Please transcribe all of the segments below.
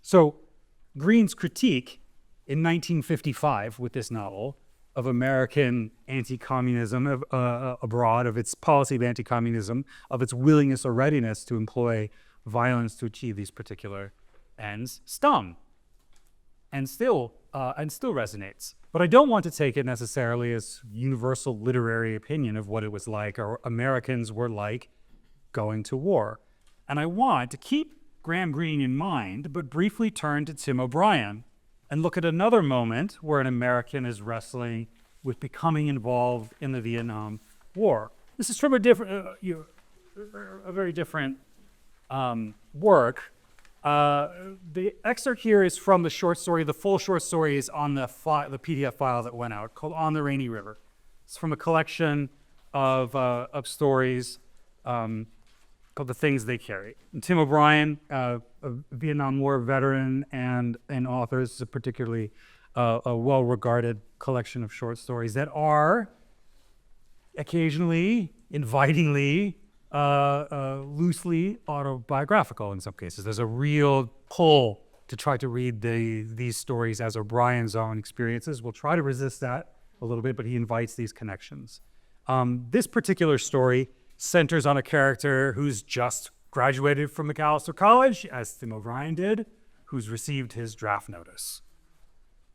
So Greene's critique in 1955 with this novel of American anti-communism abroad, of its policy of anti-communism, of its willingness or readiness to employ violence to achieve these particular ends, stung and still resonates. But I don't want to take it necessarily as universal literary opinion of what it was like or Americans were like going to war. And I want to keep Graham Greene in mind, but briefly turn to Tim O'Brien and look at another moment where an American is wrestling with becoming involved in the Vietnam War. This is from a very different work. The excerpt here is from the short story. The full short story is on the PDF file that went out called On the Rainy River. It's from a collection of stories called The Things They Carry. And Tim O'Brien, a Vietnam War veteran and author, is a particularly a well-regarded collection of short stories that are occasionally, invitingly, loosely autobiographical in some cases. There's a real pull to try to read these stories as O'Brien's own experiences. We'll try to resist that a little bit, but he invites these connections. This particular story centers on a character who's just graduated from Macalester College, as Tim O'Brien did, who's received his draft notice.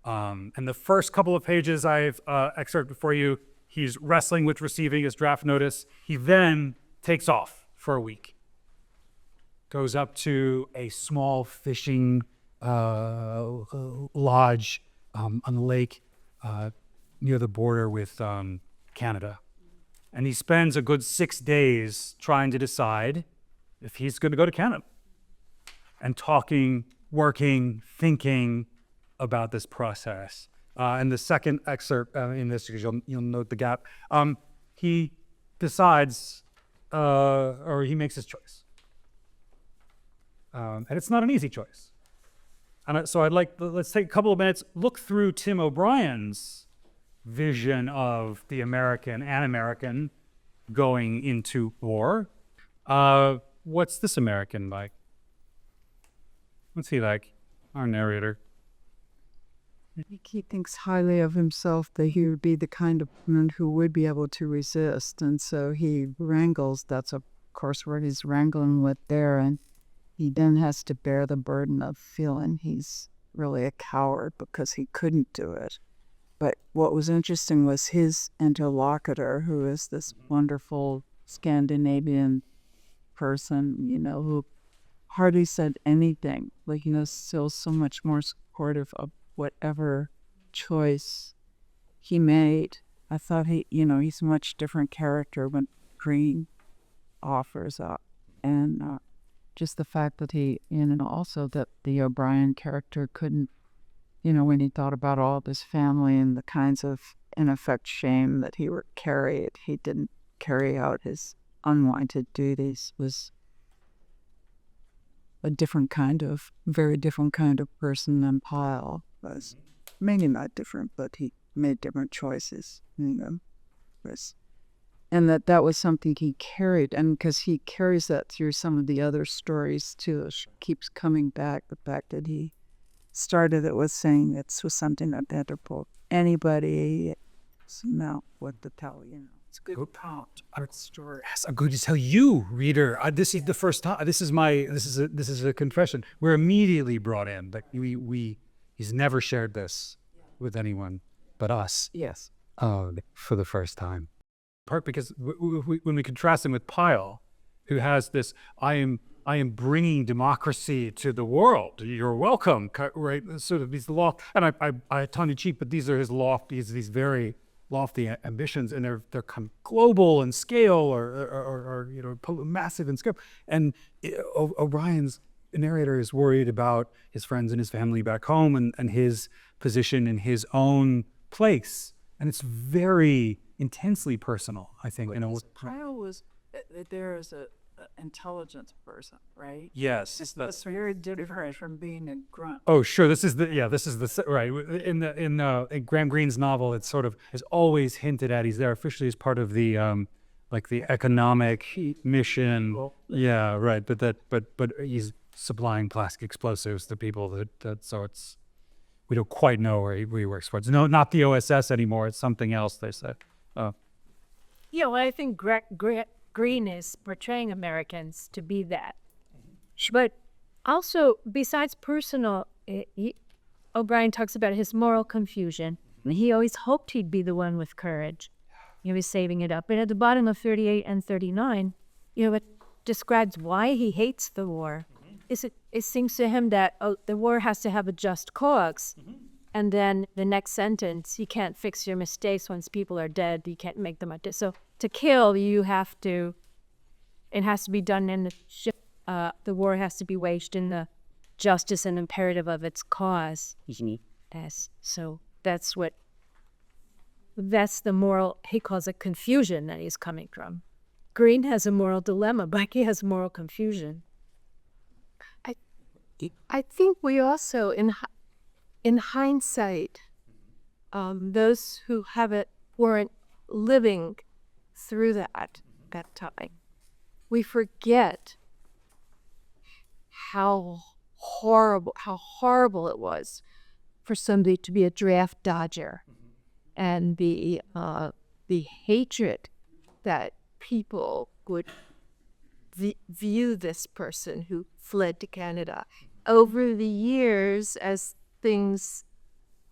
And the first couple of pages I've excerpted for you, he's wrestling with receiving his draft notice. He then takes off for a week, goes up to a small fishing lodge on the lake near the border with Canada. And he spends a good 6 days trying to decide if he's going to go to Canada, and talking, working, thinking about this process. And the second excerpt in this, because you'll note the gap, he decides, or he makes his choice. And it's not an easy choice. And so let's take a couple of minutes, look through Tim O'Brien's vision of the American going into war. What's this American like? What's he like? Our narrator. I think he thinks highly of himself, that he would be the kind of man who would be able to resist. And so he wrangles. That's, of course, what he's wrangling with there. And he then has to bear the burden of feeling he's really a coward because he couldn't do it. But what was interesting was his interlocutor, who is this wonderful Scandinavian person, who hardly said anything, still so much more supportive of whatever choice he made. I thought he's a much different character when Greene offers up. And just the fact that also that the O'Brien character couldn't, when he thought about all of his family and the kinds of, in effect, shame that he carried, he didn't carry out his unwanted duties, was a very different kind of person than Pyle was. Maybe not different, but he made different choices, And that was something he carried, and because he carries that through some of the other stories too, it keeps coming back, the fact that he started it with saying it was something that had to put anybody smell what to tell, It's a good art story. Yes, I'm going to tell you, reader. This is the first time. This is a confession. We're immediately brought in. Like he's never shared this with anyone but us. Yes. For the first time. Part because when we contrast him with Pyle, who has this, I am bringing democracy to the world. You're welcome, right? Sort of these and I tongue in cheek, but these are his these very lofty ambitions, and they're kind of global in scale, or massive in scope. And O'Brien's narrator is worried about his friends and his family back home, and his position in his own place, and it's very intensely personal, I think. Pyle was there as a intelligence person, right? Yes, that's very different from being a grunt. Oh, sure. This is the right in Graham Greene's novel. It's sort of is always hinted at. He's there officially as part of the the economic mission. Yeah, right. But he's supplying plastic explosives to people. So we don't quite know where he works for. It's not the OSS anymore. It's something else, they said. Yeah, well, I think Greene is portraying Americans to be that. But also, besides personal, O'Brien talks about his moral confusion. He always hoped he'd be the one with courage. He was saving it up. But at the bottom of 38 and 39, it describes why he hates the war. It seems to him that the war has to have a just cause. And then the next sentence, you can't fix your mistakes once people are dead. You can't make them so to kill, it has to be done in the war has to be waged in the justice and imperative of its cause. So that's the moral, he calls it confusion that he's coming from. Greene has a moral dilemma, Bucky has moral confusion. I think we also, in hindsight, those who weren't living through that time. We forget how horrible it was for somebody to be a draft dodger, and the hatred that people would view this person who fled to Canada. Over the years, as things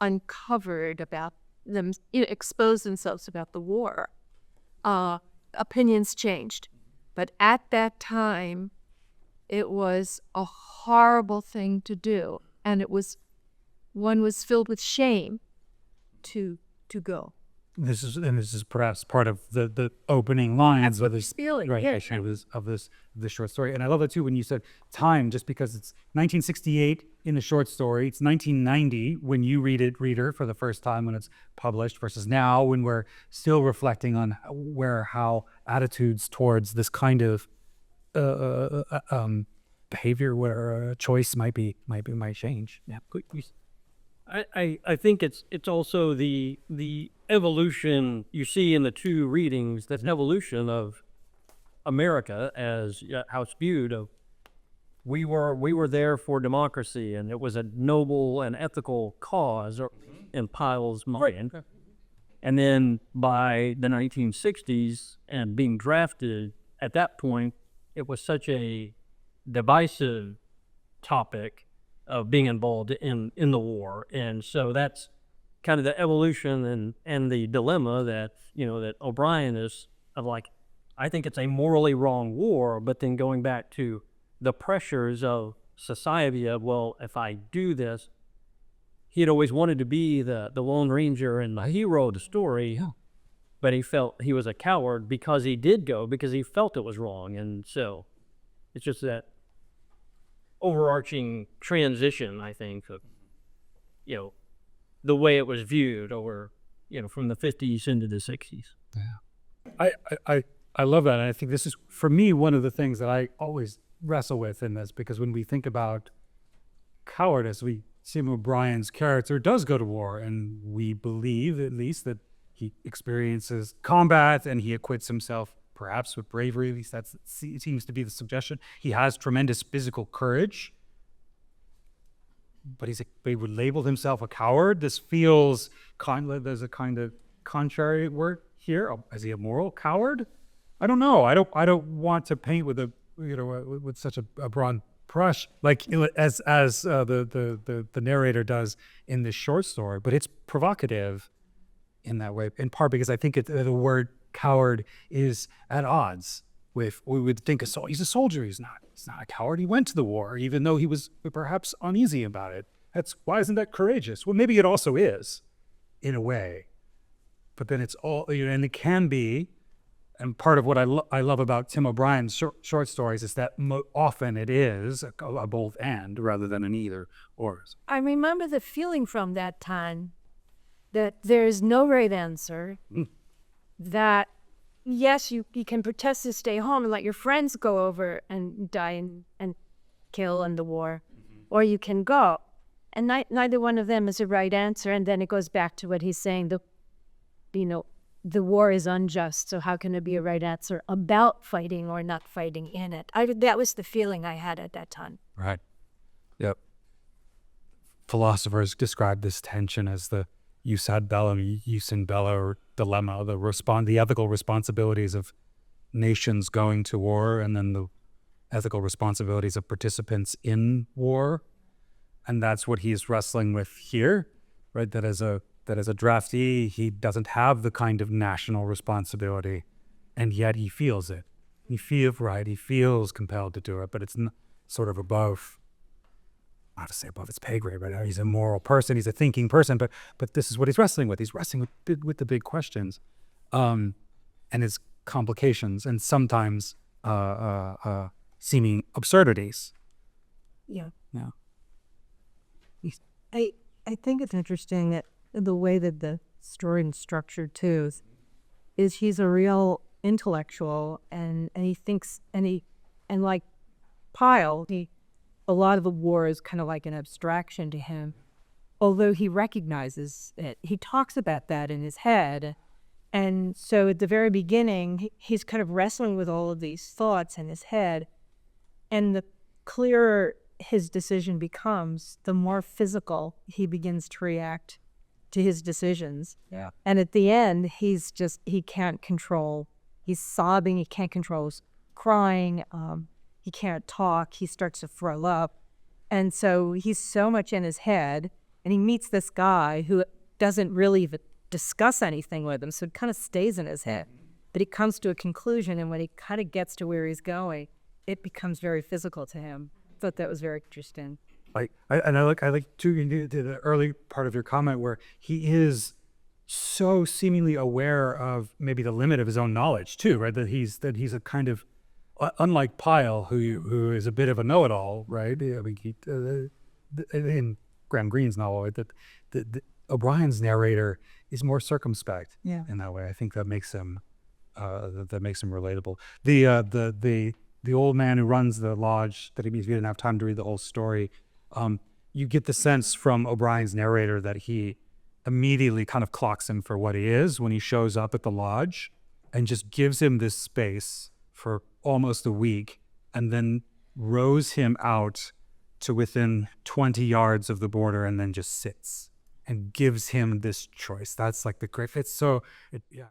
uncovered about them, exposed themselves about the war, opinions changed. But at that time, it was a horrible thing to do, and one was filled with shame to go. This is perhaps part of the opening lines of this feeling, right, of this short story. And I love that too when you said time, just because it's 1968 in the short story, it's 1990 when you read it, reader, for the first time when it's published, versus now when we're still reflecting on how attitudes towards this kind of behavior, where a choice might change. Yeah. I think it's also the evolution you see in the two readings. That's an evolution of America as how it's viewed. Of we were there for democracy, and it was a noble and ethical cause in Pyle's mind. Right. And then by the 1960s and being drafted, at that point, it was such a divisive topic of being involved in the war. And so that's kind of the evolution and the dilemma that O'Brien is of, like, I think it's a morally wrong war, but then going back to the pressures of society of, well, if I do this, he had always wanted to be the Lone Ranger and the hero of the story, but he felt he was a coward because he did go, because he felt it was wrong. And so it's just that overarching transition, I think, of the way it was viewed over from the 50s into the 60s. Yeah, I love that, and I think this is, for me, one of the things that I always wrestle with in this, because when we think about cowardice, we see O'Brien's character does go to war, and we believe at least that he experiences combat and he acquits himself perhaps with bravery. At least that seems to be the suggestion. He has tremendous physical courage, but he would label himself a coward. This feels there's a kind of contrary word here. Is he a moral coward? I don't know. I don't want to paint with with such a broad brush, like as the narrator does in this short story. But it's provocative in that way, in part because I think the word coward is at odds with what we would think he's a soldier. He's not a coward. He went to the war, even though he was perhaps uneasy about it. Why isn't that courageous? Well, maybe it also is, in a way. But then it's all, and it can be, and part of what I love about Tim O'Brien's short stories is that often it is a both and rather than an either or. I remember the feeling from that time that there is no right answer, that yes, you can protest to stay home and let your friends go over and die and kill in the war, or you can go. And neither one of them is a right answer. And then it goes back to what he's saying, the war is unjust, so how can there be a right answer about fighting or not fighting in it? That was the feeling I had at that time. Right. Yep. Philosophers describe this tension as the jus ad bellum, jus in bello dilemma, the ethical responsibilities of nations going to war, and then the ethical responsibilities of participants in war. And that's what he's wrestling with here, right? That as a draftee, he doesn't have the kind of national responsibility, and yet he feels it. He feels compelled to do it, but it's sort of above, not to say above his pay grade, right? He's a moral person, he's a thinking person, but this is what he's wrestling with. He's wrestling with the big questions, and its complications, and sometimes seeming absurdities. Yeah. Yeah. I think it's interesting that the way that the story is structured too is he's a real intellectual and he thinks and like Pyle, a lot of the war is kind of like an abstraction to him, although he recognizes it. He talks about that in his head. And so at the very beginning, he's kind of wrestling with all of these thoughts in his head. And the clearer his decision becomes, the more physical he begins to react to his decisions. Yeah. And at the end, he can't control. He's sobbing. He can't control his crying. He can't talk. He starts to throw up. And so he's so much in his head. And he meets this guy who doesn't really even discuss anything with him. So it kind of stays in his head. But he comes to a conclusion. And when he kind of gets to where he's going, it becomes very physical to him. I thought that was very interesting. I like too the early part of your comment where he is so seemingly aware of maybe the limit of his own knowledge too, right? That he's a kind of unlike Pyle, who is a bit of a know-it-all, right? I mean, in Graham Greene's novel, that O'Brien's narrator is more circumspect in that way. I think that makes him relatable. The old man who runs the lodge that he meets, if you didn't have time to read the whole story, you get the sense from O'Brien's narrator that he immediately kind of clocks him for what he is when he shows up at the lodge and just gives him this space for almost a week and then rows him out to within 20 yards of the border and then just sits and gives him this choice. That's like the great, yeah.